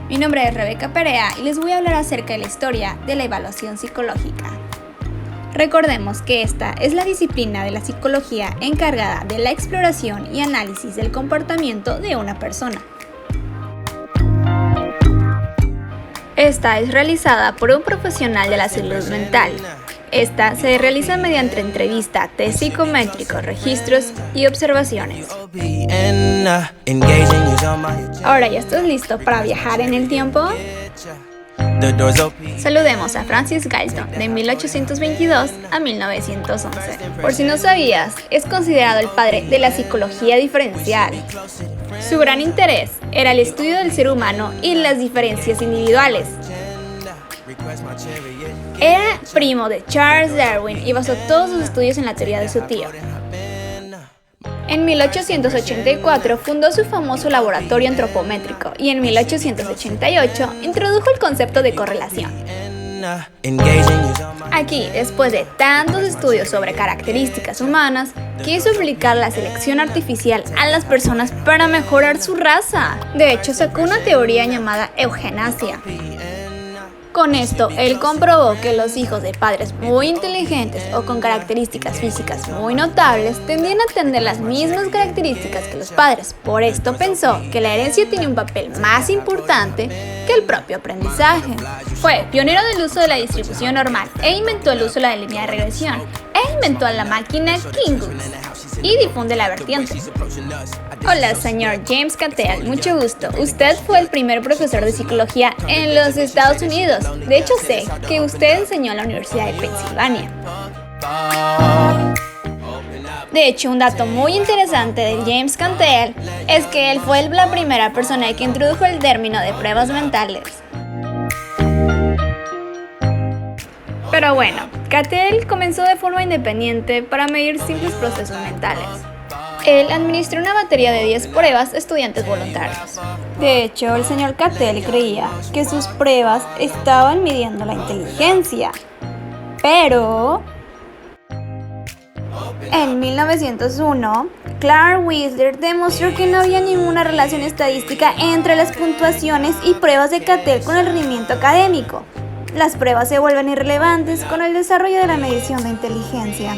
Mi nombre es Rebeca Perea y les voy a hablar acerca de la historia de la evaluación psicológica. Recordemos que esta es la disciplina de la psicología encargada de la exploración y análisis del comportamiento de una persona. Esta es realizada por un profesional de la salud mental. Esta se realiza mediante entrevista, test psicométricos, registros y observaciones. Ahora, ¿ya estás listo para viajar en el tiempo? Saludemos a Francis Galton, de 1822 a 1911. Por si no sabías, es considerado el padre de la psicología diferencial. Su gran interés era el estudio del ser humano y las diferencias individuales. Era primo de Charles Darwin y basó todos sus estudios en la teoría de su tío. En 1884 fundó su famoso laboratorio antropométrico y en 1888 introdujo el concepto de correlación. Aquí, después de tantos estudios sobre características humanas, quiso aplicar la selección artificial a las personas para mejorar su raza. De hecho, sacó una teoría llamada eugenasia. Con esto, él comprobó que los hijos de padres muy inteligentes o con características físicas muy notables tendían a tener las mismas características que los padres. Por esto pensó que la herencia tenía un papel más importante que el propio aprendizaje. Fue pionero del uso de la distribución normal e inventó el uso de la línea de regresión inventó la máquina Kingus y difunde la vertiente. Hola, señor James Cattell, mucho gusto. Usted fue el primer profesor de psicología en los Estados Unidos. De hecho, sé que usted enseñó en la Universidad de Pensilvania. De hecho, un dato muy interesante de James Cattell es que él fue la primera persona que introdujo el término de pruebas mentales. Pero bueno, Cattell comenzó de forma independiente para medir simples procesos mentales. Él administró una batería de 10 pruebas a estudiantes voluntarios. De hecho, el señor Cattell creía que sus pruebas estaban midiendo la inteligencia. Pero en 1901, Clark Wheeler demostró que no había ninguna relación estadística entre las puntuaciones y pruebas de Cattell con el rendimiento académico. Las pruebas se vuelven irrelevantes con el desarrollo de la medición de inteligencia.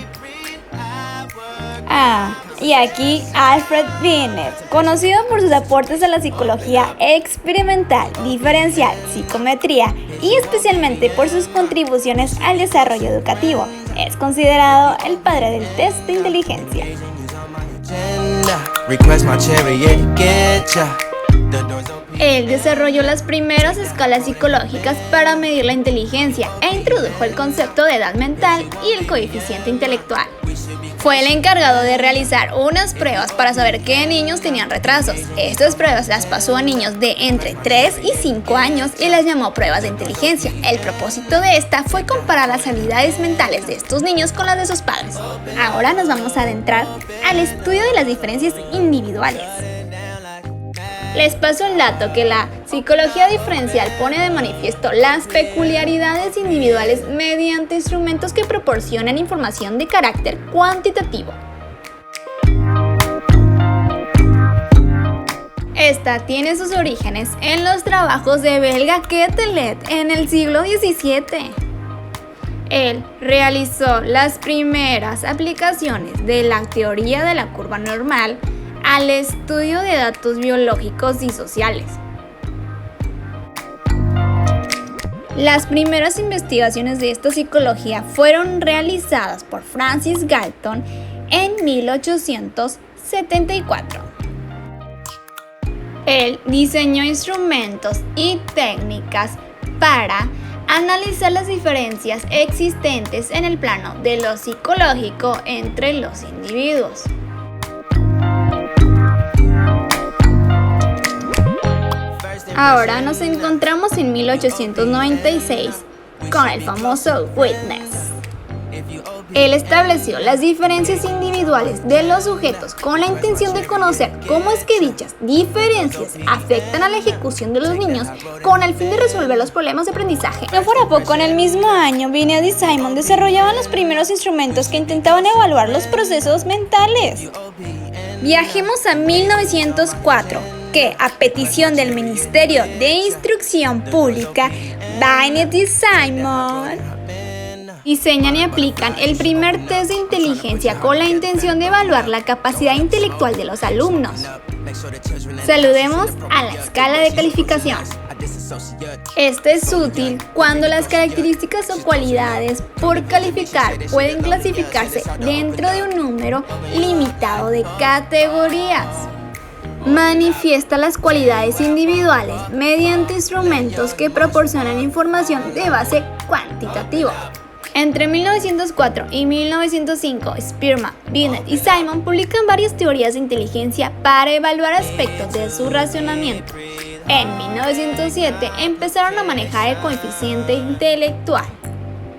Y aquí Alfred Binet, conocido por sus aportes a la psicología experimental, diferencial, psicometría y especialmente por sus contribuciones al desarrollo educativo, es considerado el padre del test de inteligencia. Él desarrolló las primeras escalas psicológicas para medir la inteligencia e introdujo el concepto de edad mental y el coeficiente intelectual. Fue el encargado de realizar unas pruebas para saber qué niños tenían retrasos. Estas pruebas las pasó a niños de entre 3 y 5 años y las llamó pruebas de inteligencia. El propósito de esta fue comparar las habilidades mentales de estos niños con las de sus padres. Ahora nos vamos a adentrar al estudio de las diferencias individuales. Les paso el dato que la psicología diferencial pone de manifiesto las peculiaridades individuales mediante instrumentos que proporcionan información de carácter cuantitativo. Esta tiene sus orígenes en los trabajos de Belga Quetelet en el siglo XVII. Él realizó las primeras aplicaciones de la teoría de la curva normal al estudio de datos biológicos y sociales. Las primeras investigaciones de esta psicología fueron realizadas por Francis Galton en 1874. Él diseñó instrumentos y técnicas para analizar las diferencias existentes en el plano de lo psicológico entre los individuos. Ahora nos encontramos en 1896 con el famoso Witness. Él estableció las diferencias individuales de los sujetos con la intención de conocer cómo es que dichas diferencias afectan a la ejecución de los niños con el fin de resolver los problemas de aprendizaje. No fuera poco, en el mismo año, Binet y Simon desarrollaban los primeros instrumentos que intentaban evaluar los procesos mentales. Viajemos a 1904. que, a petición del Ministerio de Instrucción Pública, Binet y Simon diseñan y aplican el primer test de inteligencia con la intención de evaluar la capacidad intelectual de los alumnos. Saludemos a la escala de calificación. Este es útil cuando las características o cualidades por calificar pueden clasificarse dentro de un número limitado de categorías. Manifiesta las cualidades individuales mediante instrumentos que proporcionan información de base cuantitativa. Entre 1904 y 1905, Spearman, Binet y Simon publican varias teorías de inteligencia para evaluar aspectos de su razonamiento. En 1907 empezaron a manejar el coeficiente intelectual.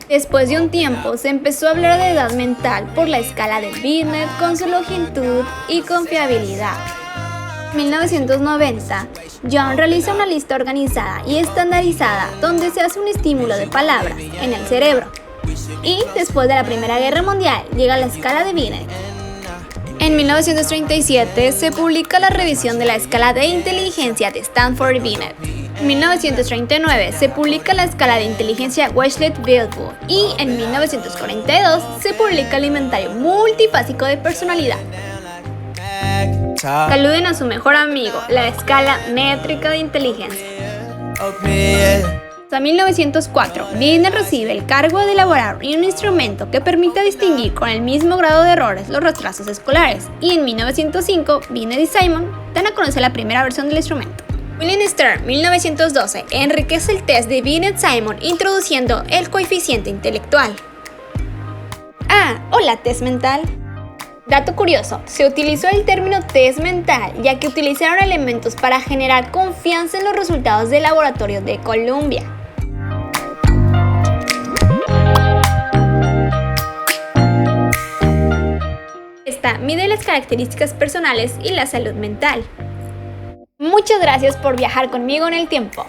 Después de un tiempo se empezó a hablar de edad mental por la escala de Binet con su longitud y confiabilidad. En 1990, John realiza una lista organizada y estandarizada donde se hace un estímulo de palabras en el cerebro. Y después de la Primera Guerra Mundial llega la escala de Binet. En 1937 se publica la revisión de la escala de inteligencia de Stanford y Binet. En 1939 se publica la escala de inteligencia Wechsler-Bilbo y en 1942 se publica el inventario multifásico de personalidad. Saluden a su mejor amigo, la escala métrica de inteligencia. Hasta 1904, Binet recibe el cargo de elaborar un instrumento que permita distinguir con el mismo grado de errores los retrasos escolares, y en 1905, Binet y Simon dan a conocer la primera versión del instrumento. William Stern, 1912, enriquece el test de Binet-Simon introduciendo el coeficiente intelectual. Hola, test mental. Dato curioso, se utilizó el término test mental ya que utilizaron elementos para generar confianza en los resultados del laboratorio de Columbia. Esta mide las características personales y la salud mental. Muchas gracias por viajar conmigo en el tiempo.